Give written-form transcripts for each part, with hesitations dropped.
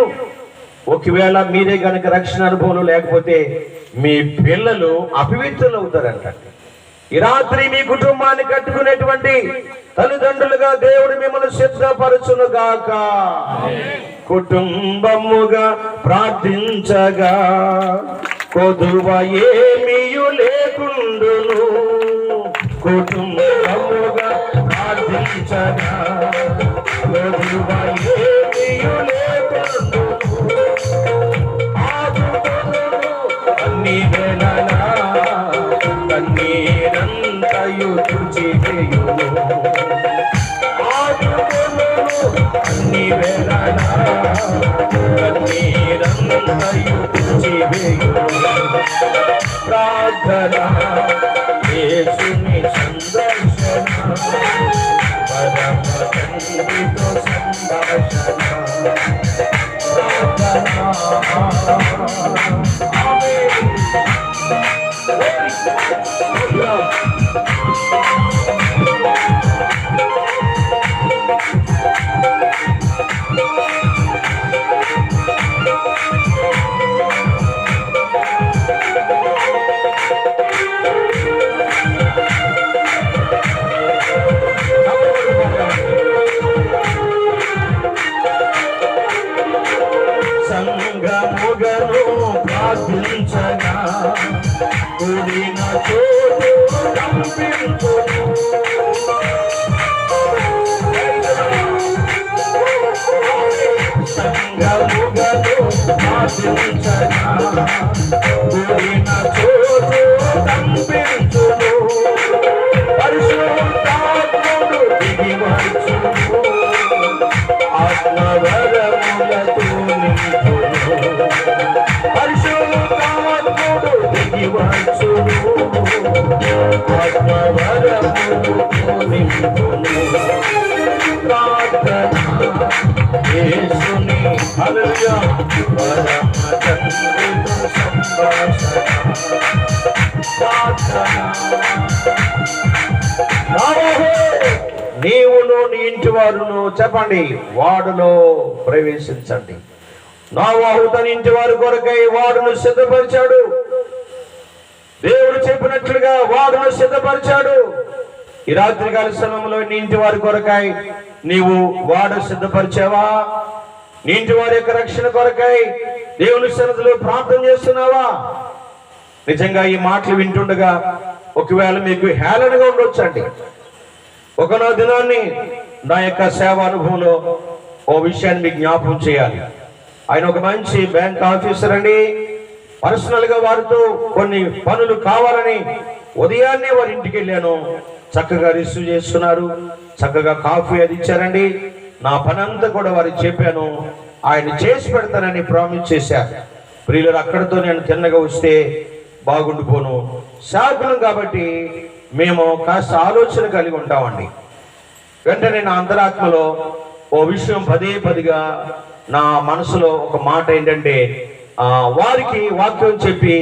మీరును. ఒకవేళ మీరే కనుక రక్షణ అనుభవం లేకపోతే మీ పిల్లలు అపవిత్రులు అవుతారంట. ఈ రాత్రి మీ కుటుంబాన్ని కట్టుకునేటువంటి తల్లిదండ్రులుగా దేవుడు మిమ్మల్ని సిద్ధపరచును గాక. కుటుంబముగా ప్రార్థించగా కొదువ ఏమీయు లేకుండును. కుటుంబముగా ప్రార్థించగా కొదువ ఏమీయు లేకుండును. అన్ని వేళలా కన్నీరంతయు తుడిచివేయును. అన్ని వేళలా కన్నీరంతయు తుడిచివేయును. ప్రార్థన యేసుని సందర్శన పరమ తండ్రితో సంభాషణ. సంగముగను ప్రార్థించగా కూడిన చోటు కంపించును. సంగముగను ప్రార్థించగా కూడిన చోటు కంపించును. పరిశుద్ధాత్ముడు దిగి వచ్చును. ఆత్మవరములతో నింపును. పరిశుద్ధాత్ముడు దిగి వచ్చును. ఆత్మవరములతో నింపును. ప్రార్థన యేసుని హల్లెలూయా పరమ తండ్రితో సంభాషణ. ప్రార్థన నీవును నీ ఇంటి వారును చెప్పండి వాడులో ప్రవేశించండి. నోవహు తన ఇంటి వారి కొరకై వాడును సిద్ధపరిచాడు. దేవుడు చెప్పినట్లుగా వాడును సిద్ధపరిచాడు. ఈ రాత్రికాల సమయంలో నీ ఇంటి వారి కొరకై నీవు వాడు సిద్ధపరిచావా? నీ ఇంటి వారి యొక్క రక్షణ కొరకై దేవుని సన్నిధిలో ప్రార్థన చేస్తున్నావా? నిజంగా ఈ మాటలు వింటుండగా ఒకవేళ మీకు హేళనగా ఉండొచ్చండి. ఒకనో దినాన్ని నా యొక్క సేవా అనుభవంలో ఓ విషయాన్ని మీకు జ్ఞాపకం చేయాలి. ఆయన ఒక మంచి బ్యాంక్ ఆఫీసర్ అండి. పర్సనల్ గా వారితో కొన్ని పనులు కావాలని ఉదయాన్నే వారి ఇంటికి వెళ్ళాను. చక్కగా రిసీవ్ చేస్తున్నారు, చక్కగా కాఫీ అది ఇచ్చారండి. నా పని అంతా కూడా వారికి చెప్పాను. ఆయన చేసి పెడతానని ప్రామిస్ చేశారు. ప్రియులు అక్కడితో నేను తిన్నగా వస్తే బాగుండిపోను. శాఖలం కాబట్టి మేము కాస్త ఆలోచన కలిగి ఉంటామండి. వెంటనే నా అంతరాత్మలో ఓ విషయం పదే పదిగా నా మనసులో ఒక మాట ఏంటంటే, వారికి వాక్యం చెప్పి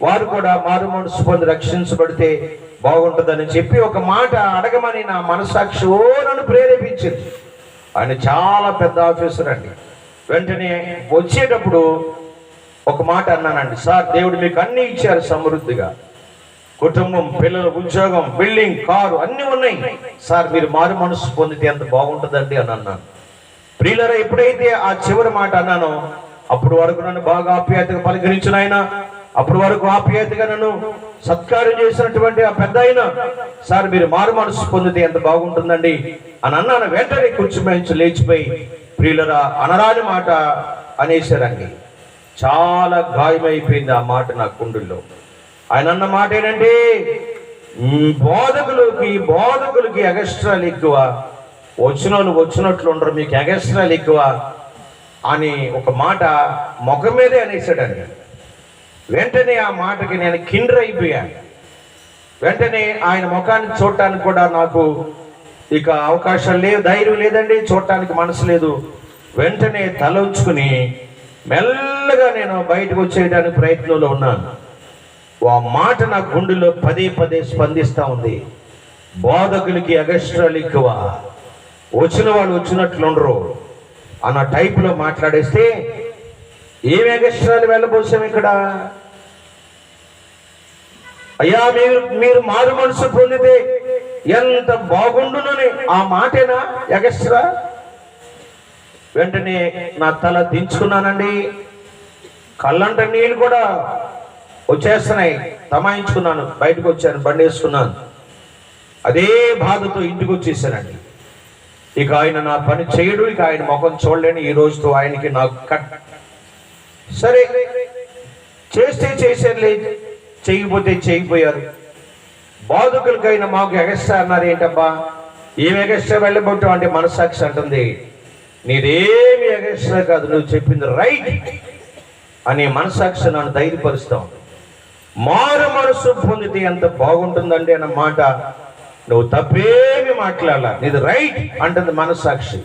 వారు కూడా మారు మనసు పొంది రక్షించబడితే బాగుంటుందని చెప్పి ఒక మాట అడగమని నా మనసాక్షి నన్ను ప్రేరేపించింది. ఆయన చాలా పెద్ద ఆఫీసర్ అండి. వెంటనే వచ్చేటప్పుడు ఒక మాట అన్నానండి, సార్ దేవుడు మీకు అన్ని ఇచ్చారు సమృద్ధిగా, కుటుంబం, పిల్లలు, ఉద్యోగం, బిల్డింగ్, కారు అన్ని ఉన్నాయి. సార్ మీరు మారు మనసు పొందితే ఎంత బాగుంటుందండి అని అన్నాను. ప్రియులరా, ఎప్పుడైతే ఆ చివరి మాట అన్నానో అప్పుడు వరకు నన్ను బాగా ఆప్యాయతగా పలకరించిన ఆయన, అప్పుడు వరకు ఆప్యాయతగా నన్ను సత్కారం చేసినటువంటి ఆ పెద్ద ఆయన, సార్ మీరు మారు మనసు పొందితే ఎంత బాగుంటుందండి అని అన్నాను. వెంటనే కూర్చుమేంచి లేచిపోయి ప్రియులరా అనరాని మాట అనేసారండి. చాలా గాయమైపోయింది ఆ మాట నా కుండుల్లో. ఆయన అన్న మాట ఏంటంటే, బోధకులకి ఎగస్ట్రాలు ఎక్కువ, వచ్చిన వాళ్ళు వచ్చినట్లు ఉండరు, మీకు ఎగస్ట్రాలు ఎక్కువ అని ఒక మాట ముఖం మీదే అనేసాడండి. వెంటనే ఆ మాటకి నేను కిండ్ర అయిపోయాను. వెంటనే ఆయన ముఖాన్ని చూడటానికి కూడా నాకు ఇక అవకాశం లేదు, ధైర్యం లేదండి, చూడటానికి మనసు లేదు. వెంటనే తల ఉంచుకుని మెల్లగా నేను బయటకు వచ్చేయడానికి ప్రయత్నంలో ఉన్నాను. ఆ మాట నా గుండెలో పదే పదే స్పందిస్తూ ఉంది. బోధకులకి ఎగస్ట్రాలు ఎక్కువ, వచ్చిన వాళ్ళు వచ్చినట్లు ఉండరు అన్న టైపులో మాట్లాడేస్తే ఏం ఎగస్ట్రాలు వెళ్ళబోసాం ఇక్కడ? అయ్యా మీరు మారు మనసు పొందితే ఎంత బాగుండునని ఆ మాటేనా ఎగస్ట్రా? వెంటనే నా తల దించుకున్నానండి. కళ్ళంట నీళ్ళు కూడా వచ్చేస్తున్నాయి. తమాయించుకున్నాను, బయటకు వచ్చాను, బండి వేసుకున్నాను. అదే బాధతో ఇంటికి వచ్చేసానండి. ఇక ఆయన నా పని చేయడు, ఇక ఆయన ముఖం చూడలేని ఈ రోజుతో ఆయనకి నాకు కట్. సరే, చేస్తే చేశారులే, చేయకపోతే చేయకపోయారు. బాధకులకైనా మాకు ఎగస్ట్రా అన్నారు. ఏంటబ్బా ఏం ఎగస్ట్రా వెళ్ళబోతాం అంటే మనస్సాక్షి అంటుంది, నీదేమి ఎగస్ట్రా కాదు, నువ్వు చెప్పింది రైట్ అని మనస్సాక్షి నన్ను ధైర్యపరుస్తాం. మారు మనసు పొందితే ఎంత బాగుంటుందండి అన్న మాట. నువ్వు తప్పేమి మాట్లాడాల, నీది రైట్ అంటుంది మనస్సాక్షి.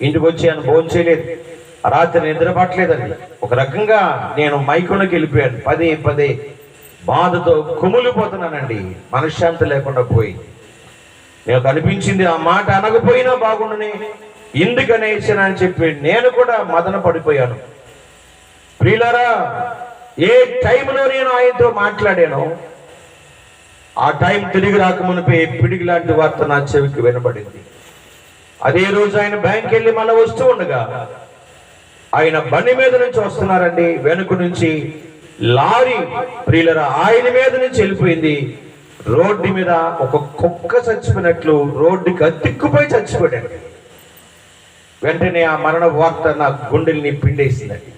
ఇంటికి వచ్చాను, భోజనం చేయలేదు, రాత్రి నిద్ర పట్టలేదండి. ఒక రకంగా నేను మైకంలోకి వెళ్ళిపోయాను. పదే పదే బాధతో కుమిలిపోతున్నానండి, మనశ్శాంతి లేకుండా పోయి. నాకు అనిపించింది ఆ మాట అనకపోయినా బాగుండని, ఎందుకనేసాను అని చెప్పి నేను కూడా మదన పడిపోయాను. ప్రియులారా, ఏ టైంలో నేను ఆయనతో మాట్లాడాను ఆ టైం తిరిగి రాకమునిపే పిడికి లాంటి వార్త నా చెవికి వినబడింది. అదే రోజు ఆయన బ్యాంక్ వెళ్ళి మళ్ళీ వస్తూ ఉండగా ఆయన బండి మీద నుంచి వస్తున్నారండి. వెనుక నుంచి లారీ ప్రియులరా ఆయన మీద నుంచి వెళ్ళిపోయింది. రోడ్డు మీద ఒక కుక్క చచ్చిపోయినట్లు రోడ్డుకి అతిక్కుపోయి చచ్చిపోయాడు. వెంటనే ఆ మరణ వార్త నా గుండెల్ని పిండేసిందండి.